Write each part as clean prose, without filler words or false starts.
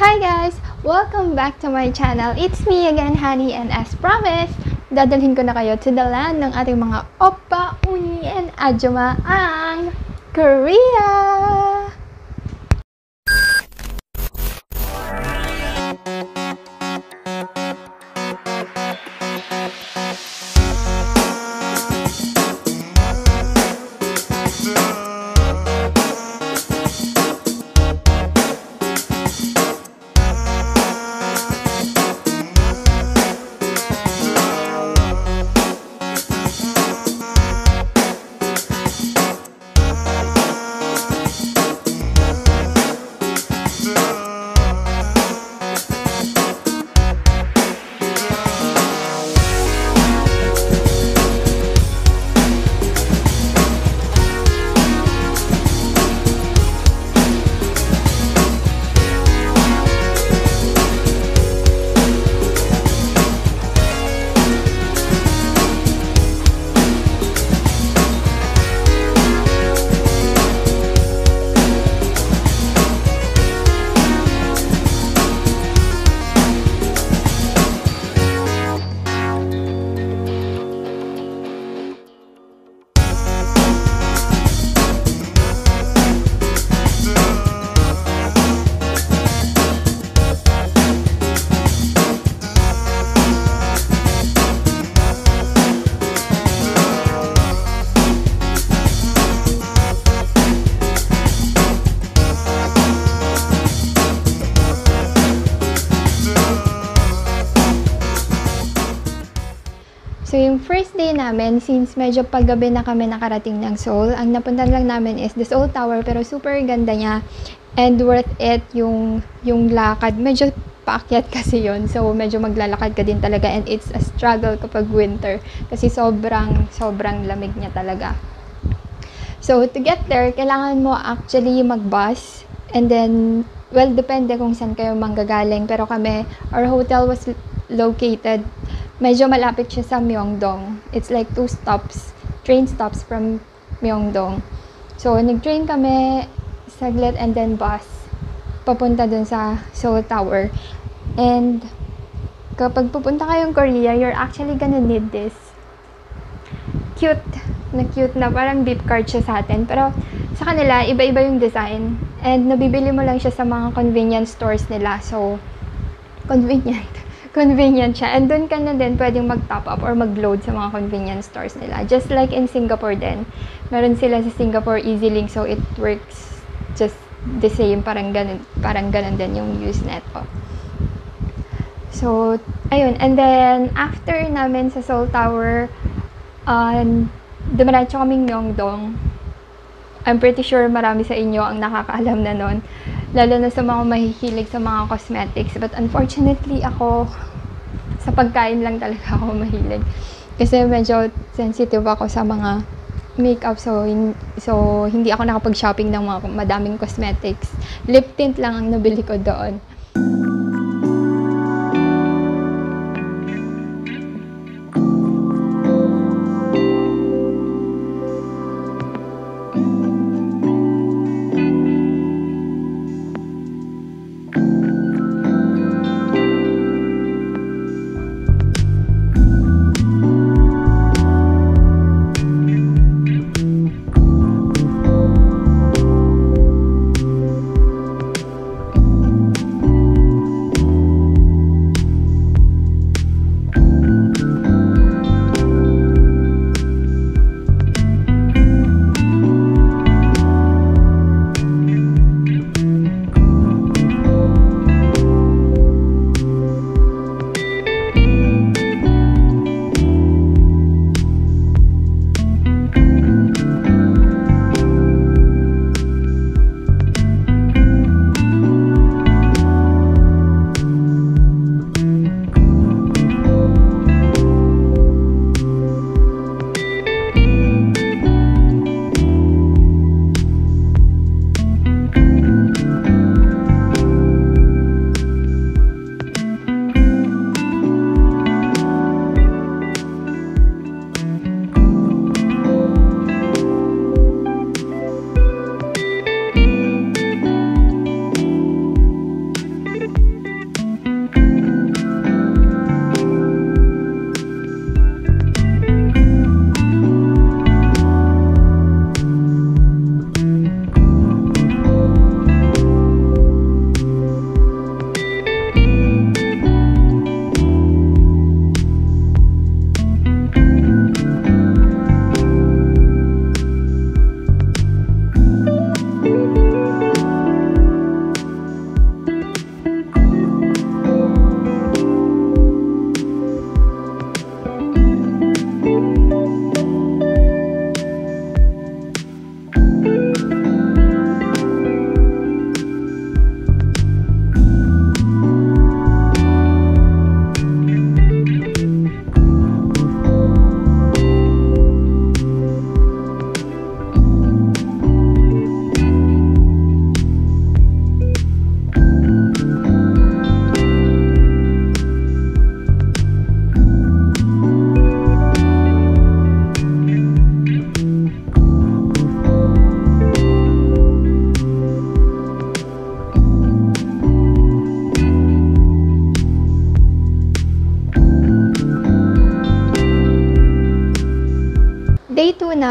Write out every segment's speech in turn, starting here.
Hi guys! Welcome back to my channel. It's me again, Honey, and as promised, dadalhin ko na kayo to the land ng ating mga oppa, uni, and ajuma ang Korea! So, yung first day namin, since medyo paggabi na kami nakarating ng Seoul, ang napuntan lang namin is the Seoul Tower, pero super ganda niya and worth it yung lakad. Medyo paakyat kasi yon, so medyo maglalakad ka din talaga and it's a struggle kapag winter kasi sobrang lamig niya talaga. So, to get there, kailangan mo actually mag-bus and then, well, depende kung saan kayo manggagaling, pero kami, our hotel was located medyo malapit siya sa Myeongdong. It's like 2 train stops from Myeongdong. So, nag-train kami saglit and then bus papunta dun sa Seoul Tower. And kapag pupunta kayong Korea, you're actually gonna need this cute na parang beep card siya sa atin. Pero sa kanila, iba-iba yung design. And nabibili mo lang siya sa mga convenience stores nila. So, convenient siya. And doon ka na din pwedeng mag-top up or mag-load sa mga convenience stores nila. Just like in Singapore din. Meron sila sa Singapore EasyLink, so it works just the same. Parang ganun din yung Usenet. So, ayun. And then, after namin sa Seoul Tower, dumiretso kaming Myeongdong. I'm pretty sure marami sa inyo ang nakakaalam na nun. Lalo na sa mga mahihilig sa mga cosmetics. But unfortunately, ako, sa pagkain lang talaga ako mahilig. Kasi medyo sensitive ako sa mga makeup. So hindi ako nakapag-shopping ng mga madaming cosmetics. Lip tint lang ang nabili ko doon.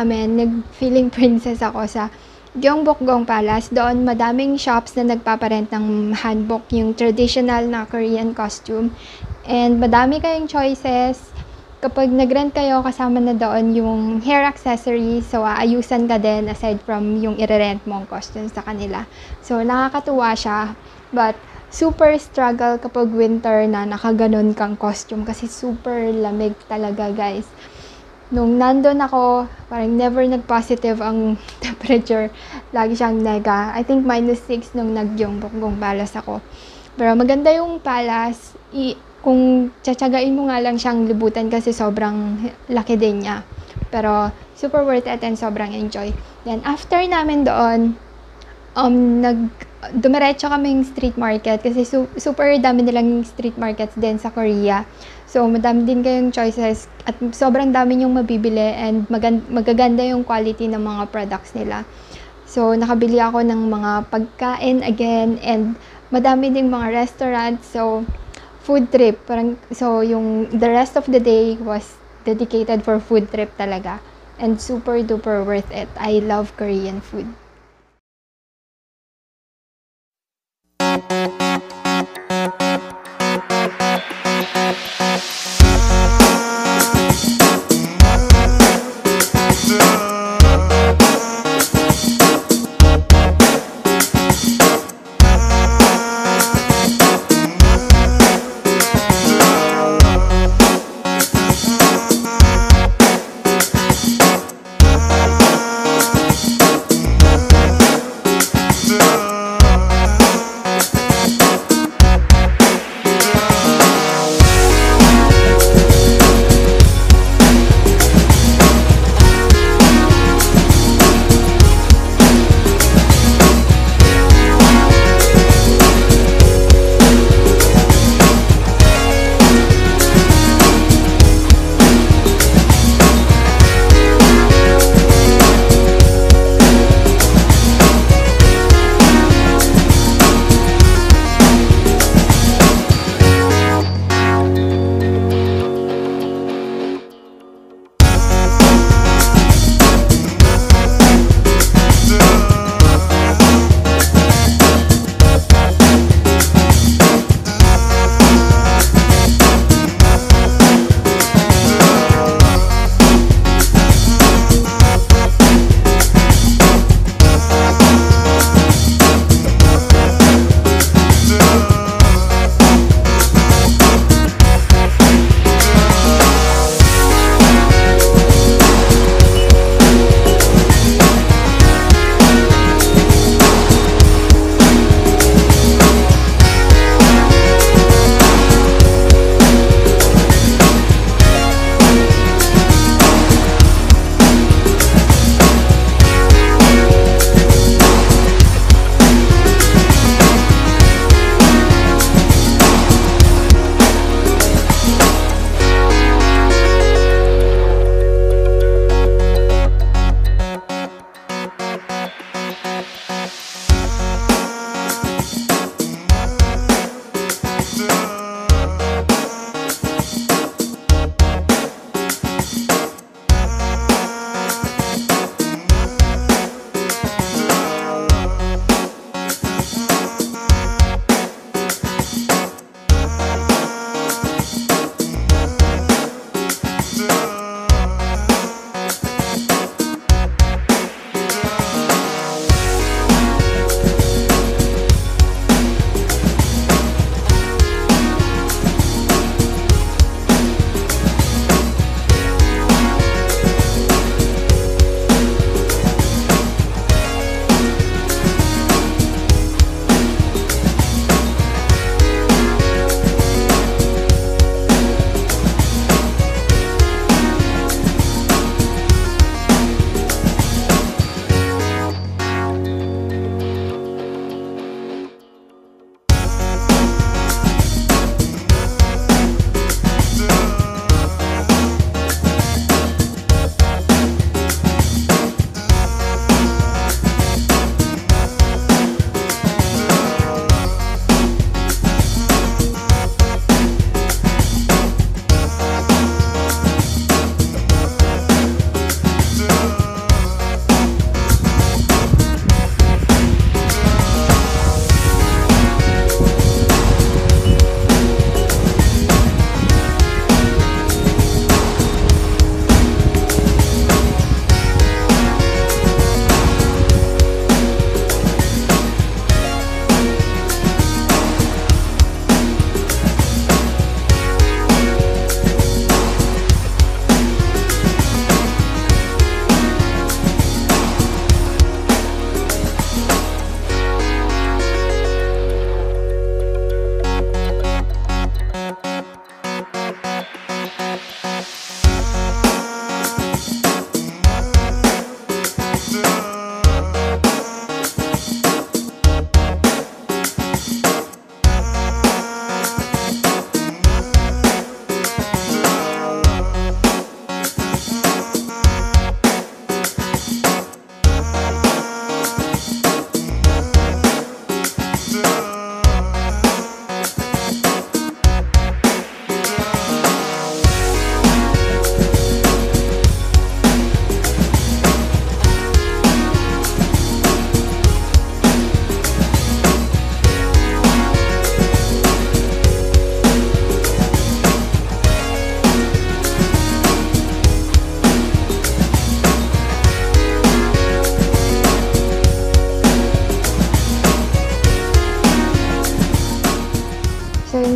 namin, nag-feeling princess ako sa Gyeongbokgung Palace. Doon madaming shops na nagpaparent ng hanbok, yung traditional na Korean costume. And madami kayong choices. Kapag nag-rent kayo, kasama na doon yung hair accessories. So, aayusan ka din aside from yung i-rent mong costume sa kanila. So, nakakatuwa siya. But, super struggle kapag winter na nakaganon kang costume kasi super lamig talaga, guys. Nung nandun ako, parang never nag-positive ang temperature. Lagi siyang nega. I think -6 nung nag-Gyeongbokgung Palace ako. Pero maganda yung palace. Kung tsatsagain mo nga lang siyang libutan kasi sobrang laki din niya. Pero super worth it and sobrang enjoy. Then after namin doon, dumiretso kaming street market kasi super dami nilang street markets din sa Korea. So, madami din kayong choices at sobrang dami yung mabibili and magaganda yung quality ng mga products nila. So, nakabili ako ng mga pagkain again and madami ding mga restaurants. So, food trip. So, the rest of the day was dedicated for food trip talaga. And super duper worth it. I love Korean food.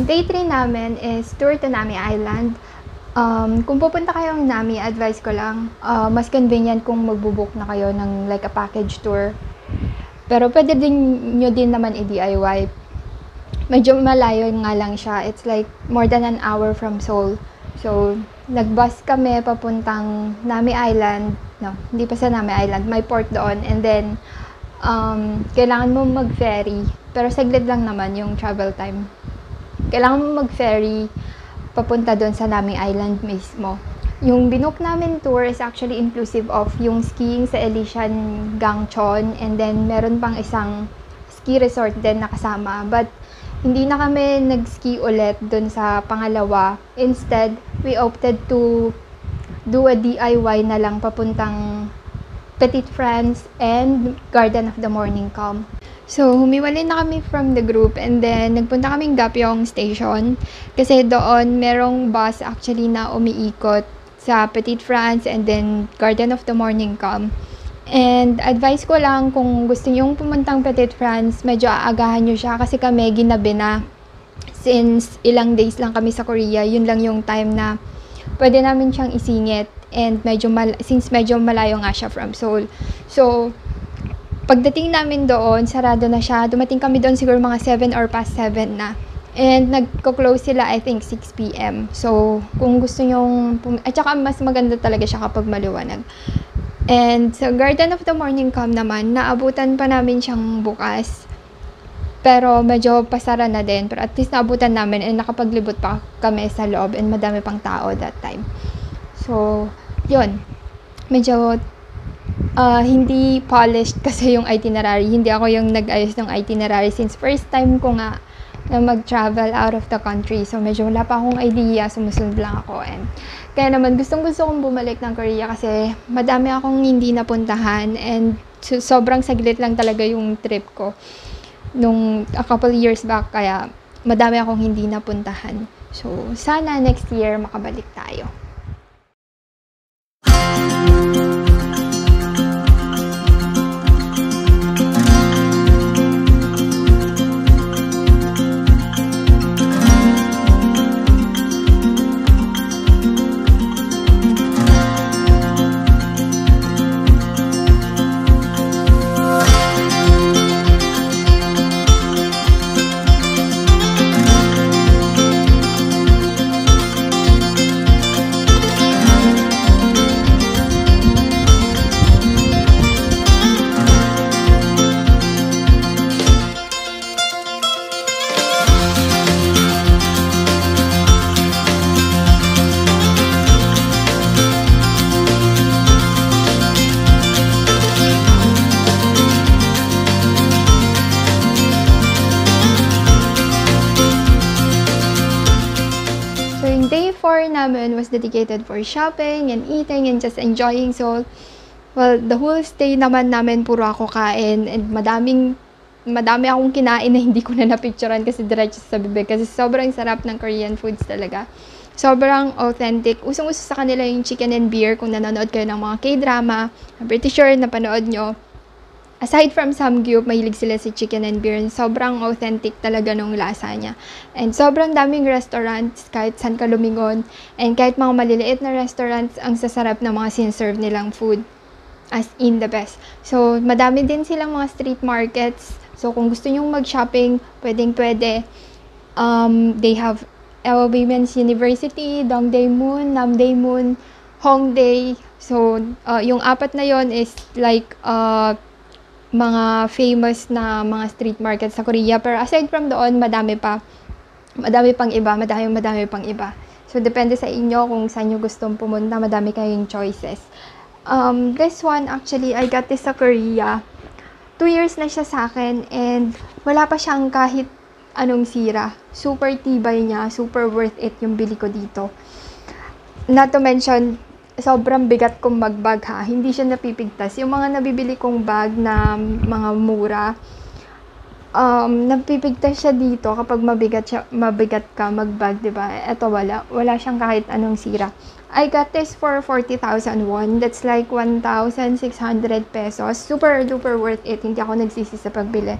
yung day 3 namin is tour to Nami Island. Kung pupunta kayo ng Nami, advice ko lang, mas convenient kung magbubook na kayo ng like a package tour. Pero pwede din nyo din naman i-DIY. Medyo malayo nga lang siya. It's like more than an hour from Seoul. So, nag-bus kami papuntang Nami Island. No, hindi pa sa Nami Island. May port doon. And then, kailangan mo mag-ferry. Pero saglit lang naman yung travel time. Kailangan mo mag-ferry papunta doon sa Nami Island mismo. Yung binook namin tour is actually inclusive of yung skiing sa Elysian Gangchon. And then, meron pang isang ski resort din na kasama. But, hindi na kami nag-ski ulit dun sa pangalawa. Instead, we opted to do a DIY na lang papuntang Petite France and Garden of the Morning Calm. So, humiwalay na kami from the group and then nagpunta kaming Gapyeong Station kasi doon merong bus actually na umiikot sa Petite France and then Garden of the Morning Calm. And advice ko lang kung gusto nyong pumuntang Petite France, medyo aagahan nyo siya kasi kami ginabi na. Since ilang days lang kami sa Korea, yun lang yung time na pwede namin siyang isingit and since medyo malayo nga siya from Seoul. So, pagdating namin doon, sarado na siya. Dumating kami doon siguro mga 7 or past 7 na. And nagko-close sila I think 6 p.m. So, kung gusto nyong at saka mas maganda talaga siya kapag maliwanag. And sa Garden of the Morning Calm naman, naabutan pa namin siyang bukas. Pero medyo pasara na din. Pero at least naabutan namin and nakapaglibot pa kami sa loob and madami pang tao that time. So, yun. Medyo hindi polished kasi yung itinerary. Hindi ako yung nag-ayos ng itinerary since first time ko nga na mag-travel out of the country. So, medyo wala pa akong idea. Sumusunod lang ako. And kaya naman, gustong-gusto kong bumalik ng Korea kasi madami akong hindi napuntahan and sobrang saglit lang talaga yung trip ko nung a couple years back. Kaya madami akong hindi napuntahan. So, sana next year makabalik tayo. Day 4 namin was dedicated for shopping and eating and just enjoying Seoul. Well, the whole stay naman namin puro ako kain and madami akong kinain na hindi ko na napicturean kasi diretso sa bibig kasi sobrang sarap ng Korean foods talaga. Sobrang authentic. Usong-uso sa kanila yung chicken and beer kung nanonood kayo ng mga K-drama. I'm pretty sure napanood nyo. Aside from Samgyup, mahilig sila sa chicken and beer. Sobrang authentic talaga nung lasa niya. And sobrang daming restaurants kahit saan ka lumingon. And kahit mga maliliit na restaurants, ang sasarap ng mga sinserve nilang food. As in the best. So, madami din silang mga street markets. So, kung gusto nyong mag-shopping, pwedeng-pwede. They have Women's University, Dongdaemun, Namdaemun, Hongdae. So, yung apat na yon is like mga famous na mga street market sa Korea. Pero aside from doon, madami pang iba. So, depende sa inyo kung saan nyo gustong pumunta. Madami kayong choices. This one, actually, I got this sa Korea. 2 years na siya sa akin and wala pa siyang kahit anong sira. Super tibay niya. Super worth it yung bili ko dito. Not to mention, sobrang bigat kong mag-bag ha. Hindi siya napipigtas. Yung mga nabibili kong bag na mga mura, napipigtas siya dito kapag mabigat ka mag-bag, diba? Eto wala siyang kahit anong sira. I got this for 40,000 won. That's like 1,600 pesos. Super duper worth it. Hindi ako nagsisi sa pagbili.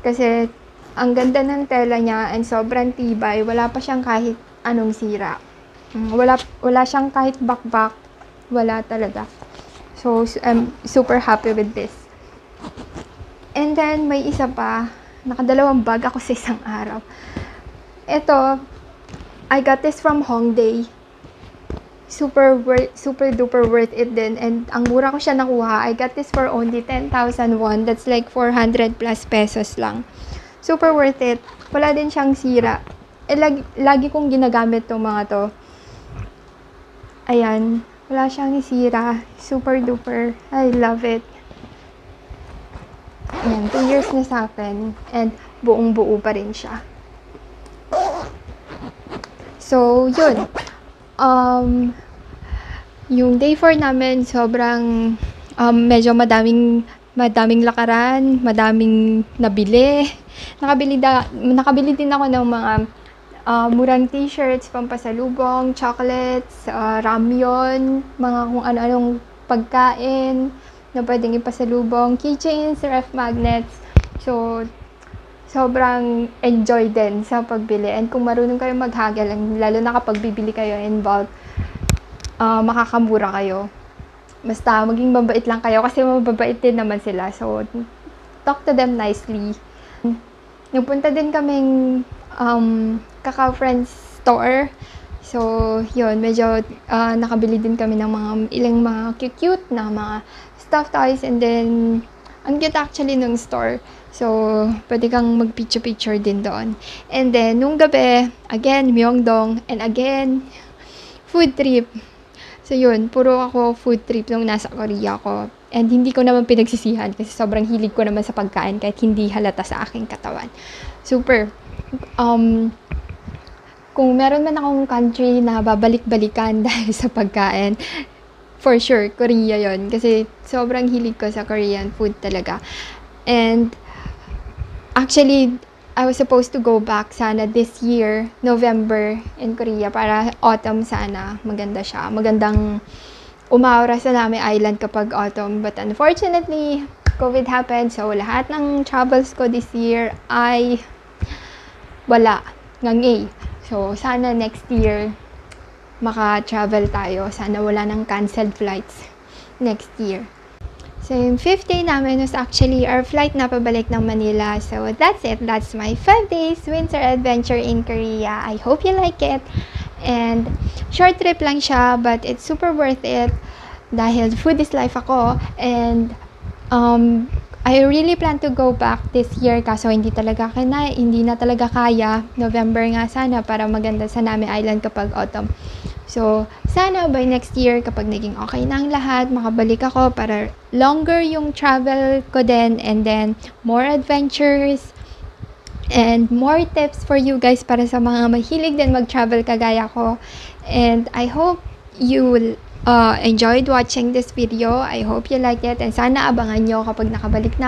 Kasi Ang ganda ng tela niya and sobrang tibay. Wala pa siyang kahit anong sira. Wala siyang kahit bakbak. Wala talaga. So, I'm super happy with this. And then, may isa pa. Nakadalawang bag ako sa isang araw. Ito, I got this from Hongdae. Super duper worth it din. And ang mura ko siya nakuha. I got this for only 10,000 won. That's like 400 plus pesos lang. Super worth it. Wala din siyang sira. Lagi kong ginagamit tong mga to. Ayan. Wala siyang sira. Super duper. I love it. Ayan. 2 years na sa akin. And buong buo pa rin siya. So, yun. Yung day 4 namin, sobrang medyo madaming lakaran, madaming nabili. Nakabili din ako ng mga murang t-shirts, pampasalubong, chocolates, ramyon, mga kung ano-anong pagkain na pwedeng ipasalubong, keychains, ref magnets. So, sobrang enjoy din sa pagbili. And kung marunong kayo mag-haggle, lalo na kapag bibili kayo in bulk, makakamura kayo. Basta maging mabait lang kayo kasi mababait din naman sila. So, talk to them nicely. Nagpunta din kaming kaka-friends store. So, yun, medyo nakabili din kami ng ilang mga cute na mga stuffed toys. And then, ang cute actually ng store. So, pwede kang mag-picture din doon. And then, nung gabi, again, Myeongdong. And again, food trip. So, yun, puro ako food trip nung nasa Korea ko. And hindi ko naman pinagsisihan kasi sobrang hilig ko naman sa pagkain kahit hindi halata sa aking katawan. Super. Kung meron man akong country na babalik-balikan dahil sa pagkain, for sure, Korea yon. Kasi sobrang hilig ko sa Korean food talaga. And actually, I was supposed to go back sana this year, November, in Korea, para autumn sana. Maganda siya. Magandang umaura sa Nami Island kapag autumn. But unfortunately, COVID happened. So, lahat ng travels ko this year ay wala. Ngangay. So, sana next year, maka-travel tayo. Sana wala ng canceled flights next year. So, yung 5th day namin was actually our flight na pabalik ng Manila. So, that's it. That's my 5 days winter adventure in Korea. I hope you like it. And, short trip lang siya, but it's super worth it. Dahil food is life ako. And, I really plan to go back this year. Kaso, hindi na talaga kaya. November nga sana para maganda sa Nami Island kapag autumn. So, sana by next year, kapag naging okay na ang lahat, makabalik ako para longer yung travel ko din, and then more adventures and more tips for you guys para sa mga mahilig din mag-travel kagaya ko. And I hope you enjoyed watching this video. I hope you like it, and sana abangan nyo kapag nakabalik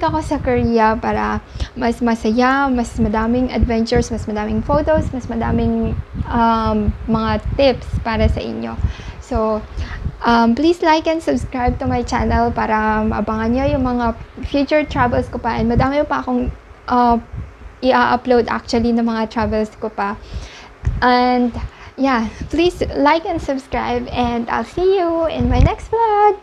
ako sa Korea para mas masaya, mas madaming adventures, mas madaming photos, mas madaming mga tips para sa inyo. So, please like and subscribe to my channel para maabangan nyo yung mga future travels ko pa. And madami pa akong i-upload actually ng mga travels ko pa. And yeah, please like and subscribe, and I'll see you in my next vlog.